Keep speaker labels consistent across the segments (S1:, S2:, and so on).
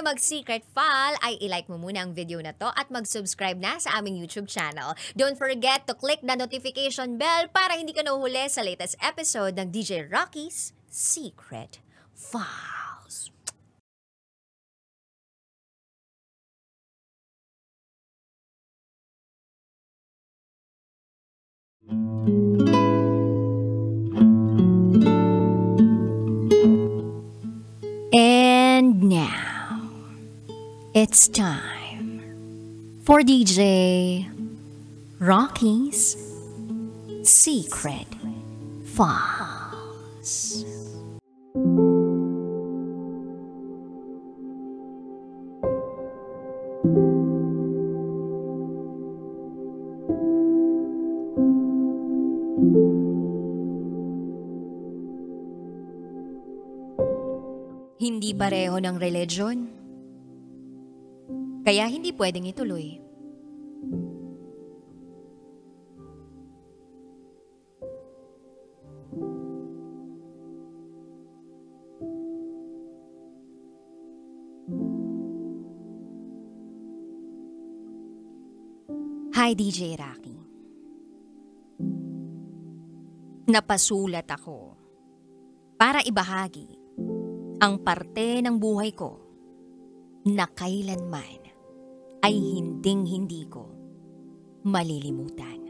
S1: tayo mag-secret file, ay ilike mo muna ang video na to at mag-subscribe na sa aming YouTube channel. Don't forget to click the notification bell para hindi ka nahuhuli sa latest episode ng DJ Rocky's Secret Files. And now, it's time for DJ Rocky's Secret Files. Hindi pareho ng religion, kaya hindi pwedeng ituloy. Hi DJ Rocky. Napasulat ako para ibahagi ang parte ng buhay ko na kailanman ay hinding-hindi ko malilimutan.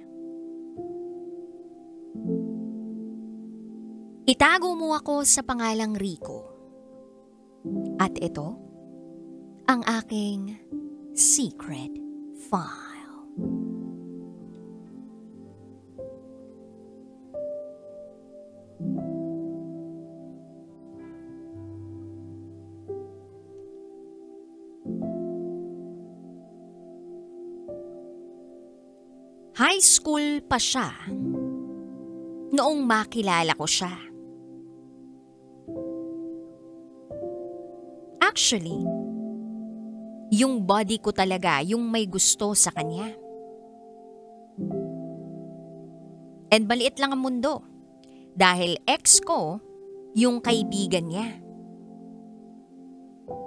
S1: Itago mo ako sa pangalang Rico. At ito ang aking secret file. High school pa siya noong makilala ko siya. Actually, yung body ko talaga yung may gusto sa kanya. And maliit lang ang mundo dahil ex ko yung kaibigan niya.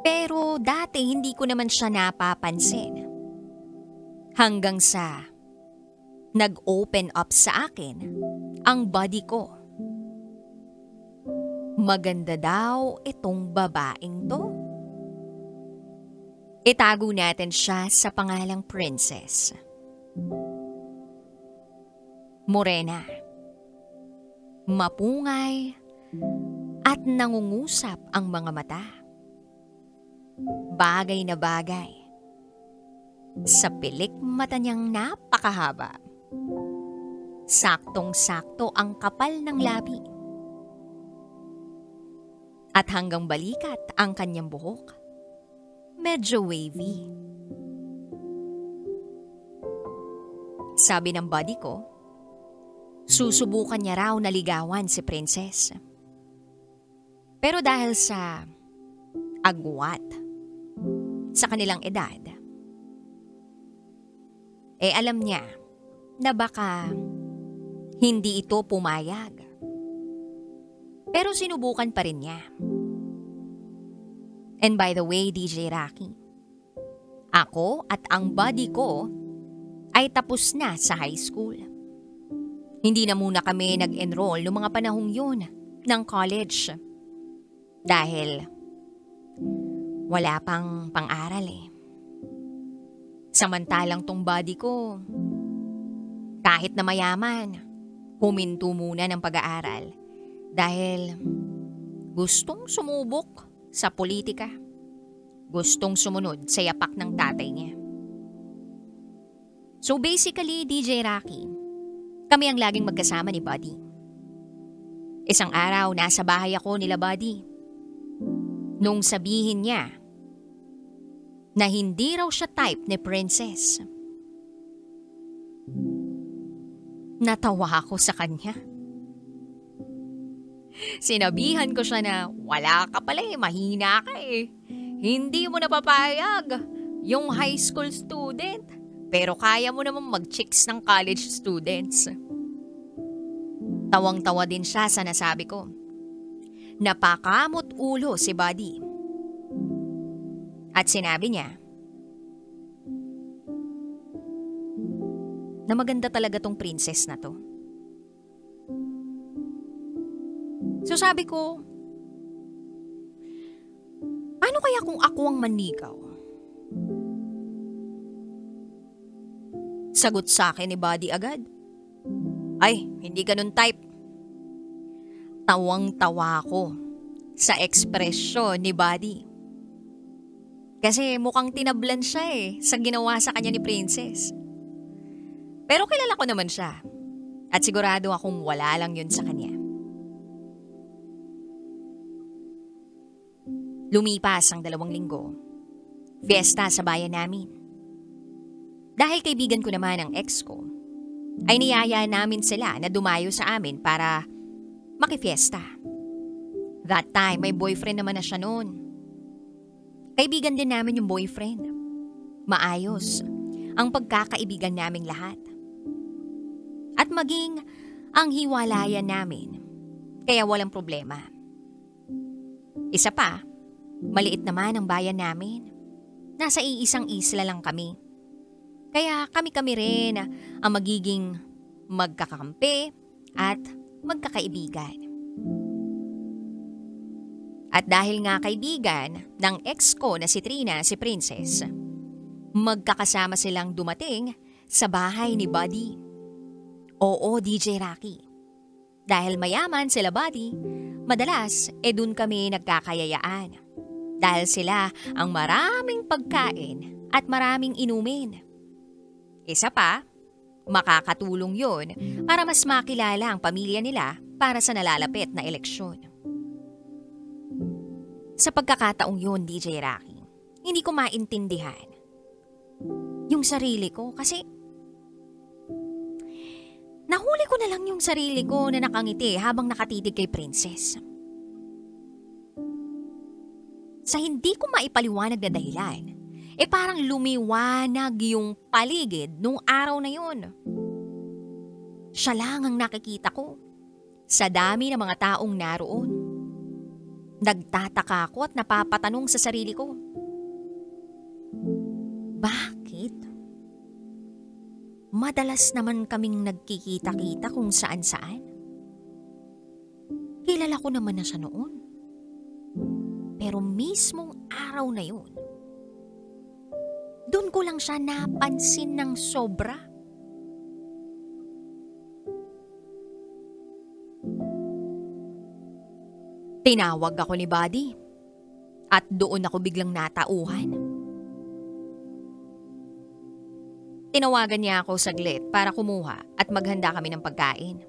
S1: Pero dati hindi ko naman siya napapansin. Hanggang sa nag-open up sa akin ang body ko. Maganda daw itong babaeng to. Itago natin siya sa pangalang Princess. Morena, mapungay, at nangungusap ang mga mata. Bagay na bagay sa pilik mata niyang napakahaba. Saktong-sakto ang kapal ng labi. At hanggang balikat ang kanyang buhok. Medyo wavy. Sabi ng body ko, susubukan niya raw na ligawan si Princess. Pero dahil sa agwat sa kanilang edad, alam niya na baka hindi ito pumayag. Pero sinubukan pa rin niya. And by the way, DJ Rocky, ako at ang buddy ko ay tapos na sa high school. Hindi na muna kami nag-enroll noong mga panahong yun ng college. Dahil wala pang pang-aral eh. Samantalang tong buddy ko, kahit na mayaman, huminto muna ng pag-aaral dahil gustong sumubok sa politika. Gustong sumunod sa yapak ng tatay niya. So basically, DJ Rocky, kami ang laging magkasama ni Buddy. Isang araw, nasa bahay ako nila Buddy. Nung sabihin niya na hindi raw siya type ni Princess, natawa ako sa kanya. Sinabihan ko siya na wala ka pala eh, mahina ka eh. Hindi mo napapayag yung high school student, pero kaya mo namang mag-chicks ng college students. Tawang-tawa din siya sa nasabi ko. Napakamot ulo si Buddy. At sinabi niya na maganda talaga tong princess na to. So sabi ko, paano kaya kung ako ang manligaw? Sagot sa akin ni Buddy agad. Ay, hindi ganun type. Tawang-tawa ako sa ekspresyon ni Buddy. Kasi mukhang tinablan siya sa ginawa sa kanya ni Princess. Pero kilala ko naman siya. At sigurado akong wala lang yun sa kanya. Lumipas ang 2 linggo. Fiesta sa bayan namin. Dahil kaibigan ko naman ang ex ko, ay niyaya namin sila na dumayo sa amin para makifiesta. That time, may boyfriend naman na siya noon. Kaibigan din namin yung boyfriend. Maayos ang pagkakaibigan naming lahat. At maging ang hiwalayan namin, kaya walang problema. Isa pa, maliit naman ang bayan namin. Nasa iisang isla lang kami. Kaya kami-kami rin ang magiging magkakampi at magkakaibigan. At dahil nga kaibigan ng ex ko na si Trina, si Princess, magkakasama silang dumating sa bahay ni Buddy. Oo, DJ Rocky. Dahil mayaman sila Buddy, madalas dun kami nagkakayayaan. Dahil sila ang maraming pagkain at maraming inumin. Isa pa, makakatulong yun para mas makilala ang pamilya nila para sa nalalapit na eleksyon. Sa pagkakataong yun, DJ Rocky, hindi ko maintindihan yung sarili ko kasi nahuli ko na lang yung sarili ko na nakangiti habang nakatitig kay Princess. Sa hindi ko maipaliwanag na dahilan, parang lumiwanag yung paligid nung araw na yun. Siya lang ang nakikita ko sa dami ng mga taong naroon. Nagtataka ako at napapatanong sa sarili ko. Bakit? Madalas naman kaming nagkikita-kita kung saan-saan. Kilala ko naman na siya noon. Pero mismong araw na yun, doon ko lang siya napansin ng sobra. Tinawag ako ni Buddy at doon ako biglang natauhan. Tinawagan niya ako saglit para kumuha at maghanda kami ng pagkain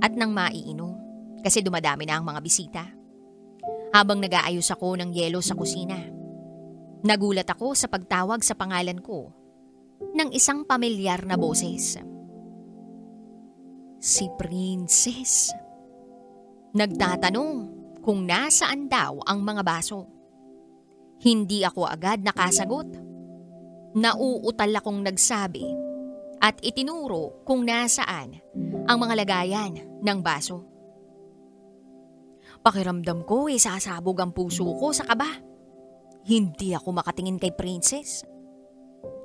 S1: at ng maiinom kasi dumadami na ang mga bisita. Habang nag-aayos ako ng yelo sa kusina, nagulat ako sa pagtawag sa pangalan ko ng isang pamilyar na boses. Si Princess. Nagtatanong kung nasaan daw ang mga baso. Hindi ako agad nakasagot. Nauutal akong nagsabi at itinuro kung nasaan ang mga lagayan ng baso. Pakiramdam ko sasabog ang puso ko sa kaba. Hindi ako makatingin kay Princess.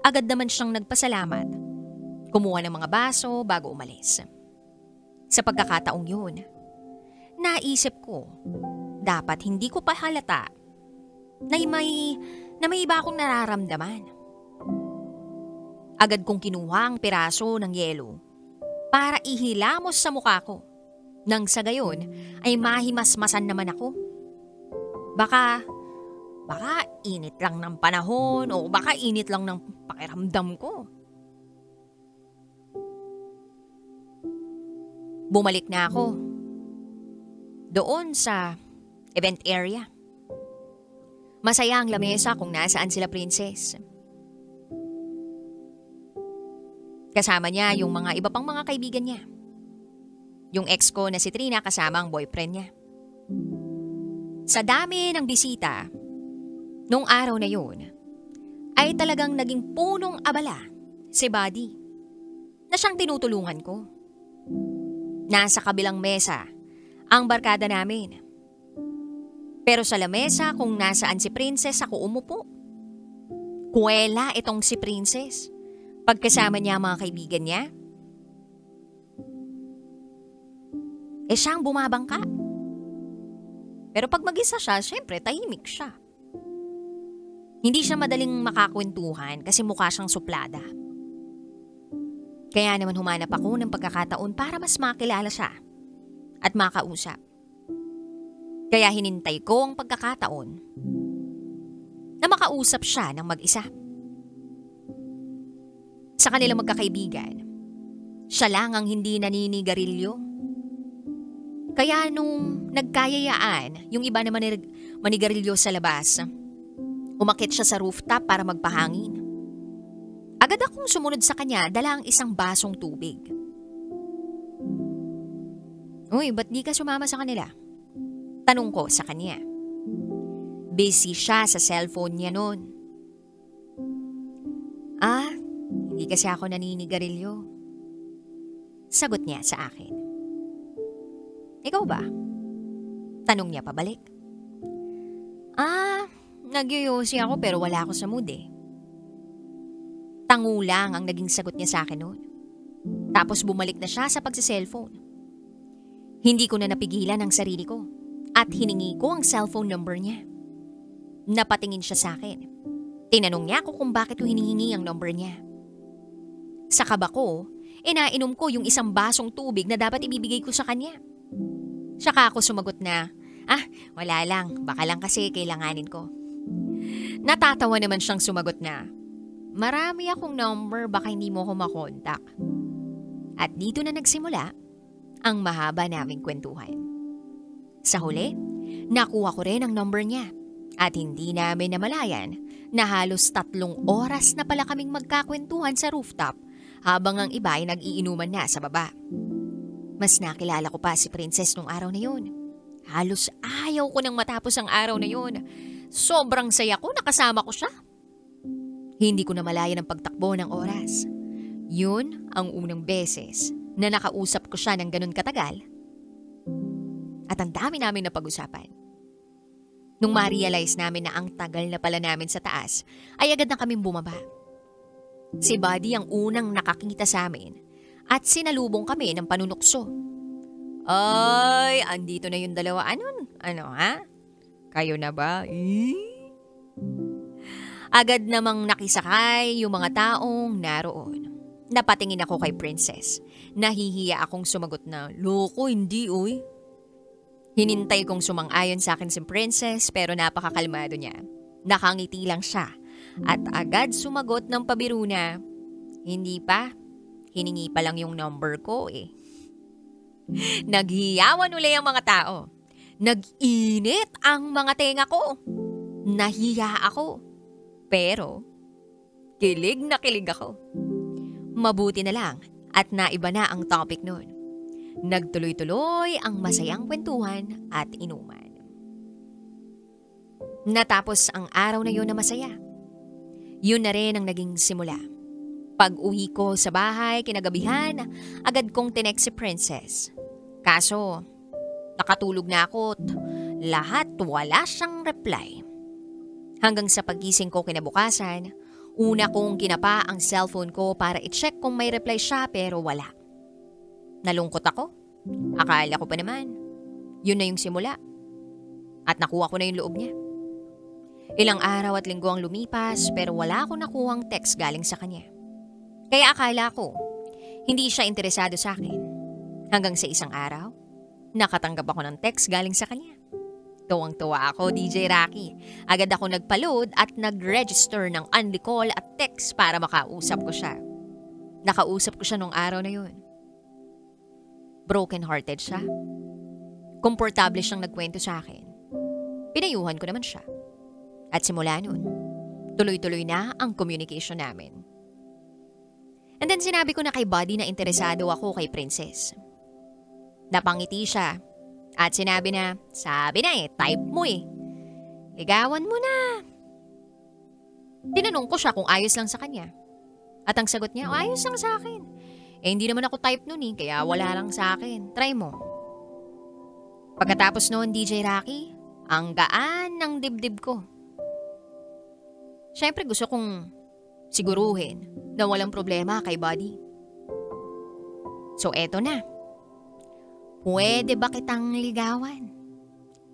S1: Agad naman siyang nagpasalamat. Kumuha ng mga baso bago umalis. Sa pagkakataong yun, naisip ko, dapat hindi ko pa halata na may iba akong nararamdaman. Agad kong kinuha ang piraso ng yelo para ihilamos sa mukha ko. Nang sa gayon ay mahimasmasan naman ako. Baka init lang ng panahon o baka init lang ng pakiramdam ko. Bumalik na ako doon sa event area. Masaya ang lamesa kung nasaan sila Princess. Kasama niya yung mga iba pang mga kaibigan niya. Yung ex ko na si Trina kasama ang boyfriend niya. Sa dami ng bisita, nung araw na yun, ay talagang naging punong abala si Buddy na siyang tinutulungan ko. Nasa kabilang mesa ang barkada namin. Pero sa lamesa kung nasaan si Princess ako umupo Kuwela itong si Princess. Pagkasama niya ang mga kaibigan niya, siya ang bumabangka. Pero pag mag-isa siya, syempre tahimik siya. Hindi siya madaling makakwentuhan kasi mukha siyang suplada. Kaya naman humanap ako ng pagkakataon para mas makilala siya at makausap. Kaya hinintay ko ang pagkakataon na makausap siya ng mag-isa. Sa kanilang magkakaibigan, siya lang ang hindi naninigarilyo. Kaya nung nagkayayaan, yung iba na manigarilyo sa labas, umakyat siya sa rooftop para magpahangin. Agad akong sumunod sa kanya, dala ang isang basong tubig. Uy, ba't di ka sumama sa kanila? Tanong ko sa kanya. Busy siya sa cellphone niya noon. Hindi kasi ako naninigarilyo. Sagot niya sa akin. Ikaw ba? Tanong niya pabalik. Nagyoyosi ako pero wala ako sa mood eh. Tango lang ang naging sagot niya sa akin noon. Tapos bumalik na siya sa pagsiselfone. Hindi ko na napigilan ang sarili ko at hiningi ko ang cellphone number niya. Napatingin siya sa akin. Tinanong niya ako kung bakit ko hinihingi ang number niya. Sa kaba ko, inainom ko yung isang basong tubig na dapat ibibigay ko sa kanya. Saka ako sumagot na, wala lang, baka lang kasi kailanganin ko. Natatawa naman siyang sumagot na, marami akong number, baka hindi mo ko makontak. At dito na nagsimula ang mahaba naming kwentuhan. Sa huli, nakuha ko rin ang number niya at hindi namin namalayan na halos 3 oras na pala kaming magkakwentuhan sa rooftop habang ang iba ay nag-iinuman na sa baba. Mas nakilala ko pa si Princess nung araw na yun. Halos ayaw ko nang matapos ang araw na yun. Sobrang saya ko, nakasama ko siya. Hindi ko namalayan ang pagtakbo ng oras. Yun ang unang beses na nakausap ko siya ng ganun katagal. At ang dami namin na pag-usapan. Nung ma-realize namin na ang tagal na pala namin sa taas, ay agad na kaming bumaba. Si Buddy ang unang nakakita sa amin at sinalubong kami ng panunukso. Ay, andito na yung dalawa. Ano ha? Kayo na ba? Agad namang nakisakay yung mga taong naroon. Napatingin ako kay Princess. Nahihiya akong sumagot na, loko, hindi uy. Hinintay kong sumang-ayon sa akin si Princess pero napakakalmado niya. Nakangiti lang siya at agad sumagot ng pabiro na, hindi pa, hiningi pa lang yung number ko eh. Naghiyawan uli ang mga tao. Nag-init ang mga tenga ko. Nahiya ako. Pero, kilig na kilig ako. Mabuti na lang at naiba na ang topic noon. Nagtuloy-tuloy ang masayang kwentuhan at inuman. Natapos ang araw na yun na masaya. Yun na rin ang naging simula. Pag-uwi ko sa bahay kinagabihan, agad kong tinext si Princess. Kaso, nakatulog na ako at lahat wala siyang reply. Hanggang sa pagising ko kinabukasan, una kong kinapa ang cellphone ko para i-check kung may reply siya pero wala. Nalungkot ako. Akala ko pa naman, yun na yung simula. At nakuha ko na yung loob niya. Ilang araw at linggo ang lumipas pero wala akong nakuhang text galing sa kanya. Kaya akala ko, hindi siya interesado sa akin. Hanggang sa isang araw, nakatanggap ako ng text galing sa kanya. Tuwang-tuwa ako, DJ Rocky. Agad ako nagpa-load at nag-register ng unli call at text para makausap ko siya. Nakausap ko siya nung araw na yun. Broken-hearted siya. Komportable siyang nagkwento sa akin. Pinayuhan ko naman siya. At simula nun, tuloy-tuloy na ang communication namin. And then sinabi ko na kay Buddy na interesado ako kay Princess. Napangiti siya at sinabi na, sabi na type mo eh. Ligawan mo na. Tinanong ko siya kung ayos lang sa kanya. At ang sagot niya, ayos lang sa akin. Hindi naman ako type nun kaya wala lang sa akin. Try mo. Pagkatapos noon, DJ Rocky, ang gaan ng dibdib ko. Siyempre gusto kong siguruhin na walang problema kay Buddy. So eto na. Pwede ba kitang ligawan?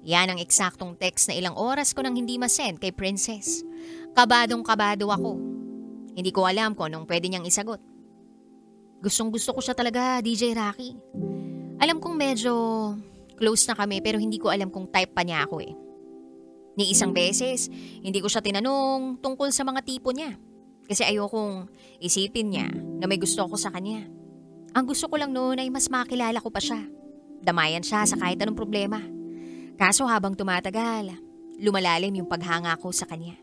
S1: Yan ang eksaktong text na ilang oras ko nang hindi masend kay Princess. Kabadong-kabado ako. Hindi ko alam kung anong pwede niyang isagot. Gustong-gusto ko siya talaga, DJ Rocky. Alam kong medyo close na kami pero hindi ko alam kung type pa niya ako eh. Ni isang beses, hindi ko siya tinanong tungkol sa mga tipo niya. Kasi ayokong isipin niya na may gusto ako sa kanya. Ang gusto ko lang noon ay mas makilala ko pa siya. Damayan siya sa kahit anong problema. Kaso habang tumatagal, lumalalim yung paghanga ko sa kanya.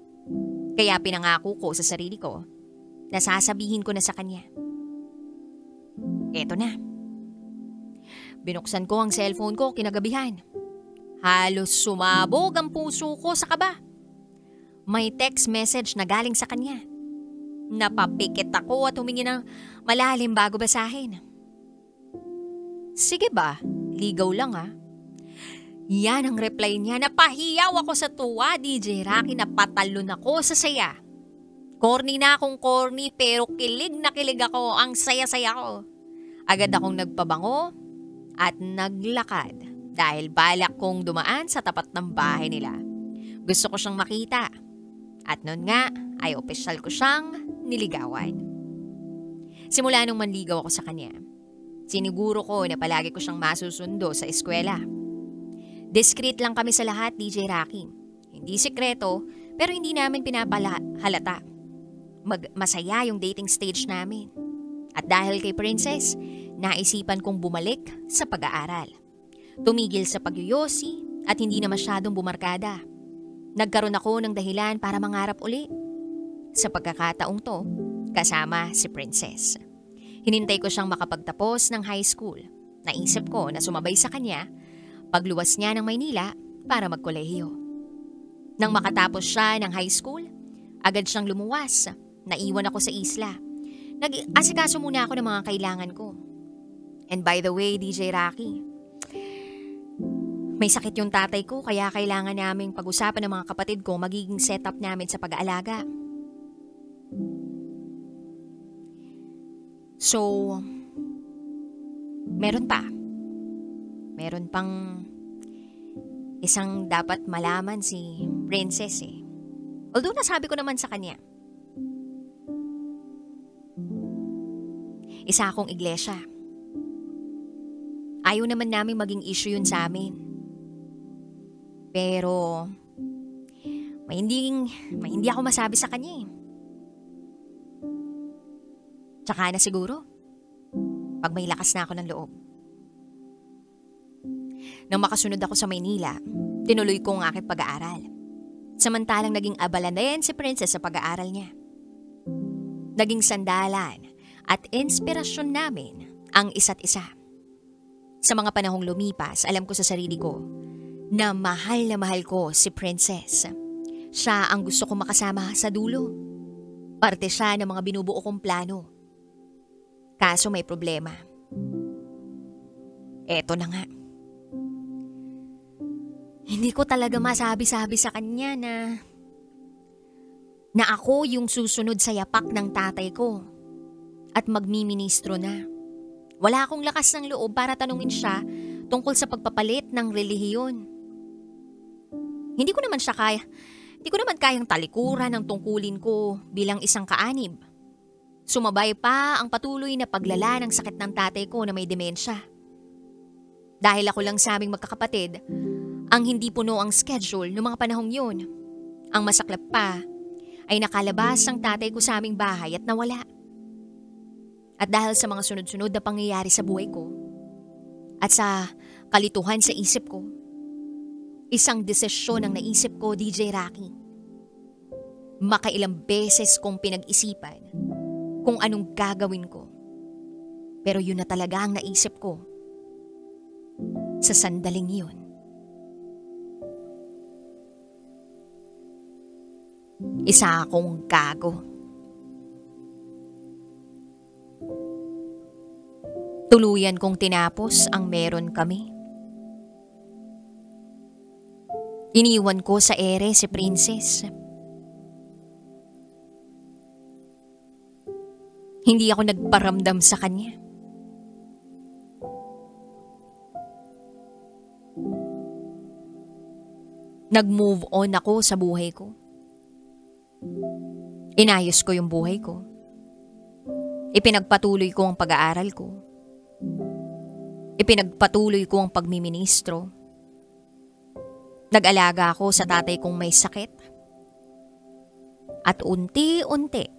S1: Kaya pinangako ko sa sarili ko na sasabihin ko na sa kanya. Eto na. Binuksan ko ang cellphone ko kinagabihan. Halos sumabog ang puso ko sa kaba. May text message na galing sa kanya. Napapikit ako at humingi ng malalim bago basahin. Sige ba? Ligaw lang ah. Yan ang reply niya. Napahiyaw ako sa tuwa, DJ Rocky. Napatalon ako sa saya. Corny na akong corny pero kilig na kilig ako. Ang saya-saya ko. Agad akong nagpabango at naglakad dahil balak kong dumaan sa tapat ng bahay nila. Gusto ko siyang makita. At noon nga ay opisyal ko siyang niligawan. Simula nung manligaw ako sa kanya, siniguro ko na palagi ko siyang masusundo sa eskwela. Discreet lang kami sa lahat, DJ Rocky. Hindi sikreto, pero hindi namin pinapahalata. Masaya yung dating stage namin. At dahil kay Princess, naisipan kong bumalik sa pag-aaral. Tumigil sa pagyoyosi at hindi na masyadong bumarkada. Nagkaroon ako ng dahilan para mangarap uli. Sa pagkakataong to, kasama si Princess. Hinintay ko siyang makapagtapos ng high school. Naisip ko na sumabay sa kanya pagluwas niya ng Maynila para magkolehiyo. Nang makatapos siya ng high school, agad siyang lumuwas. Naiwan ako sa isla. Nag-asikaso muna ako ng mga kailangan ko. And by the way, DJ Rocky, may sakit yung tatay ko kaya kailangan naming pag-usapan ng mga kapatid ko magiging setup namin sa pag-aalaga. So, meron pa. Meron pang isang dapat malaman si Princess eh. Although nasabi ko naman sa kanya. Isa akong iglesia. Ayaw naman namin maging issue yun sa amin. Pero may hindi ako masabi sa kanya eh. Tsaka na siguro pag may lakas na ako ng loob. Nang makasunod ako sa Maynila, tinuloy ko ang aking pag-aaral. Samantalang naging abala na yan si Princess sa pag-aaral niya. Naging sandalan at inspirasyon namin ang isa't isa. Sa mga panahong lumipas, alam ko sa sarili ko na mahal ko si Princess. Siya ang gusto kong makasama sa dulo. Parte siya ng mga binubuo kong plano. Kaso may problema. Eto na nga. Hindi ko talaga masabi-sabi sa kanya na ako yung susunod sa yapak ng tatay ko at magmiministro na. Wala akong lakas ng loob para tanungin siya tungkol sa pagpapalit ng relihiyon. Hindi ko naman kayang talikuran ang tungkulin ko bilang isang kaanib. Sumabay pa ang patuloy na paglala ng sakit ng tatay ko na may demensya. Dahil ako lang sa aming magkakapatid, ang hindi puno ang schedule noong mga panahong yun. Ang masaklap pa ay nakalabas ang tatay ko sa aming bahay at nawala. At dahil sa mga sunod-sunod na pangyayari sa buhay ko at sa kalituhan sa isip ko, isang desisyon ang naisip ko, DJ Rocky. Makailang beses kong pinag-isipan kung anong gagawin ko. Pero yun na talaga ang naisip ko sa sandaling yun. Isa akong gago. Tuluyan kong tinapos ang meron kami. Iniwan ko sa ere si Princess. Hindi ako nagparamdam sa kanya. Nag-move on ako sa buhay ko. Inayos ko yung buhay ko. Ipinagpatuloy ko ang pag-aaral ko. Ipinagpatuloy ko ang pagmiministro. Nag-alaga ako sa tatay kong may sakit. At unti-unti,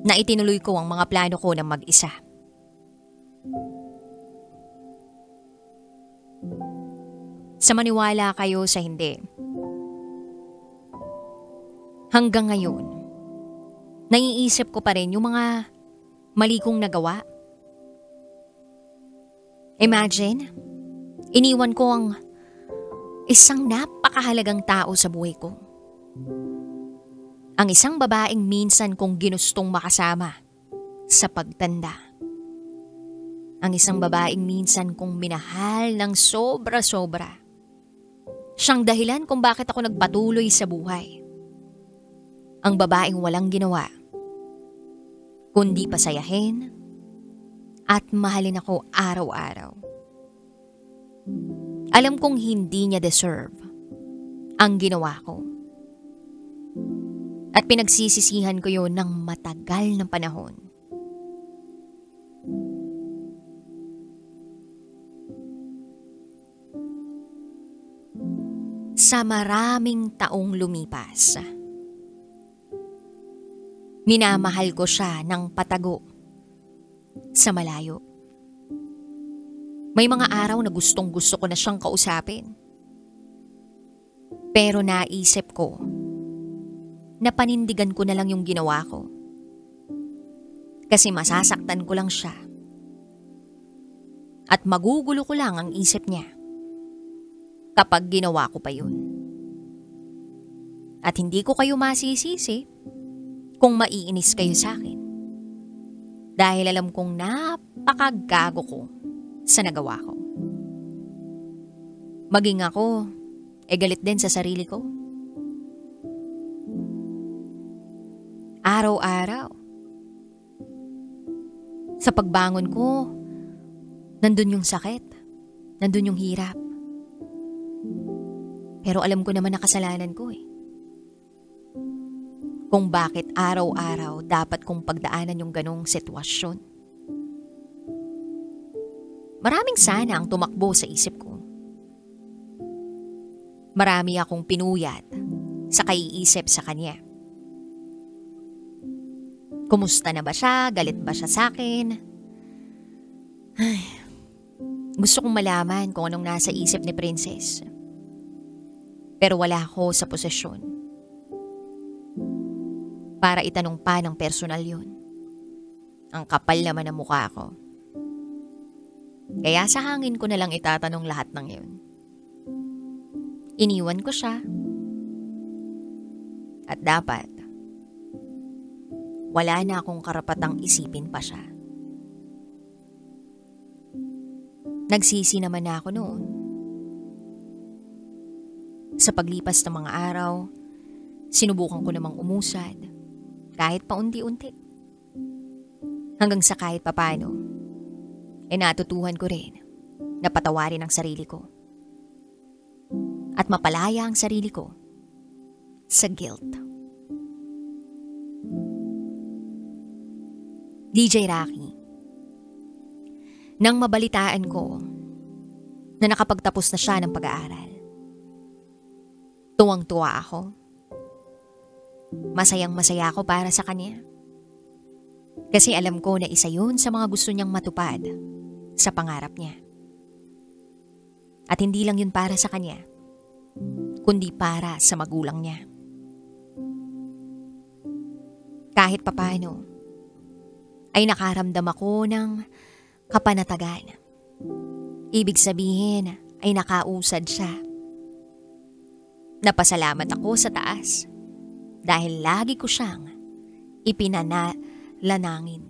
S1: na itinuloy ko ang mga plano ko ng mag-isa. Sa maniwala kayo sa hindi, hanggang ngayon, naiisip ko pa rin yung mga mali kong nagawa. Imagine, iniwan ko ang isang napakahalagang tao sa buhay ko. Ang isang babaeng minsan kong ginustong makasama sa pagtanda. Ang isang babaeng minsan kong minahal ng sobra-sobra. Siyang dahilan kung bakit ako nagpatuloy sa buhay. Ang babaeng walang ginawa, kundi pasayahin at mahalin ako araw-araw. Alam kong hindi niya deserve ang ginawa ko. At pinagsisisihan ko yun ng matagal ng panahon. Sa maraming taong lumipas, minamahal ko siya ng patago sa malayo. May mga araw na gustong-gusto ko na siyang kausapin. Pero naisip ko na panindigan ko na lang yung ginawa ko. Kasi masasaktan ko lang siya. At magugulo ko lang ang isip niya kapag ginawa ko pa yun. At hindi ko kayo masisisi kung maiinis kayo sa akin. Dahil alam kong napakagago ko sa nagawa ko. Maging ako, galit din sa sarili ko. Araw-araw. Sa pagbangon ko, nandun yung sakit. Nandun yung hirap. Pero alam ko naman na kasalanan ko Kung bakit araw-araw dapat kong pagdaanan yung ganong sitwasyon. Maraming sana ang tumakbo sa isip ko. Marami akong pinuyat sa kaiisip sa kanya. Kumusta na ba siya? Galit ba siya sa akin? Ay, gusto kong malaman kung anong nasa isip ni Princess. Pero wala ako sa posisyon para itanong pa ng personal yun. Ang kapal naman ng mukha ko. Kaya sa hangin ko na lang itatanong lahat ng yun. Iniwan ko siya. At dapat, wala na akong karapatang isipin pa siya. Nagsisi naman na ako noon. Sa paglipas ng mga araw, sinubukan ko namang umusad, kahit paunti-unti. Hanggang sa kahit papano, natutuhan ko rin na patawarin ang sarili ko. At mapalaya ang sarili ko sa guilt. DJ Rocky, nang mabalitaan ko na nakapagtapos na siya ng pag-aaral, tuwang-tuwa ako. Masayang-masaya ako para sa kanya. Kasi alam ko na isa yun sa mga gusto niyang matupad sa pangarap niya. At hindi lang yun para sa kanya, kundi para sa magulang niya. Kahit papaano, ay nakaramdam ako ng kapanatagan. Ibig sabihin ay nakausad siya. Napasalamat ako sa taas dahil lagi ko siyang ipinalanangin.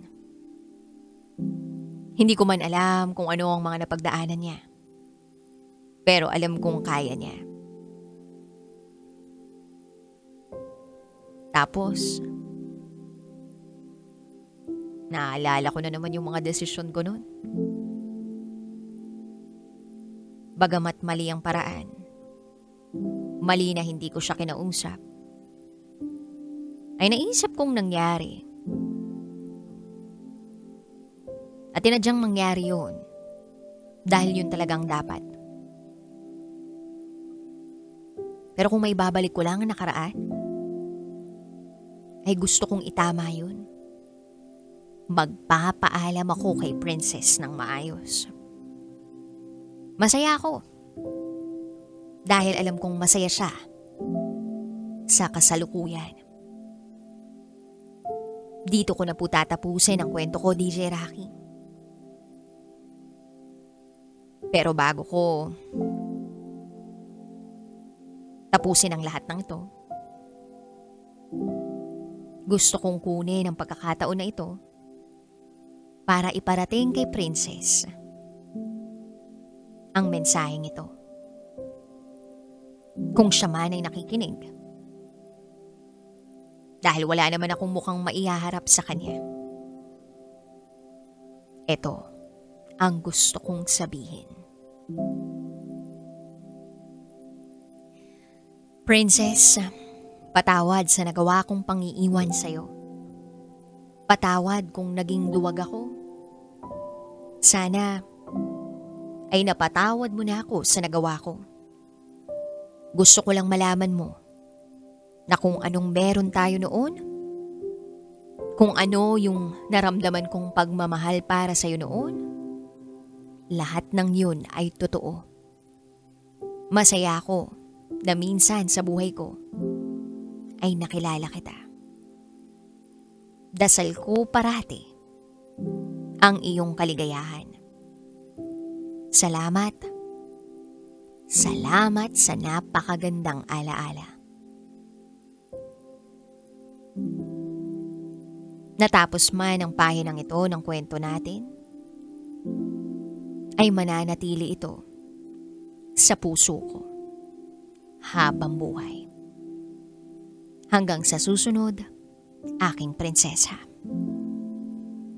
S1: Hindi ko man alam kung ano ang mga napagdaanan niya. Pero alam kong kaya niya. Tapos, Naaalala ko na naman yung mga desisyon ko noon. Bagamat mali ang paraan, mali na hindi ko siya kinausap, ay naisip kong nangyari. At tinadyang mangyari yun dahil yun talagang dapat. Pero kung may babalik ko lang ang nakaraan, ay gusto kong itama yun. Magpapaalam ako kay Princess ng maayos. Masaya ako dahil alam kong masaya siya sa kasalukuyan. Dito ko na po tatapusin ang kwento ko, DJ Rocky. Pero bago ko tapusin ang lahat ng ito, gusto kong kunin ang pagkakataon na ito para iparating kay Princess ang mensaheng ito. Kung siya man ay nakikinig, dahil wala naman akong mukhang maihaharap sa kanya. Ito ang gusto kong sabihin. Princess, patawad sa nagawa kong pangiiwan sa'yo. Patawad kung naging duwag ako. Sana ay napatawad mo na ako sa nagawa ko. Gusto ko lang malaman mo na kung anong meron tayo noon, kung ano yung naramdaman kong pagmamahal para sa'yo noon, lahat ng yun ay totoo. Masaya ako na minsan sa buhay ko ay nakilala kita. Dasal ko parati ang iyong kaligayahan. Salamat. Salamat sa napakagandang alaala. Natapos man ang pahinang ito ng kwento natin, ay mananatili ito sa puso ko habang buhay. Hanggang sa susunod, aking prinsesa.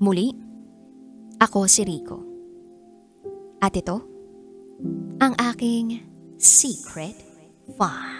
S1: Muli, ako si Rico. At ito, ang aking secret farm.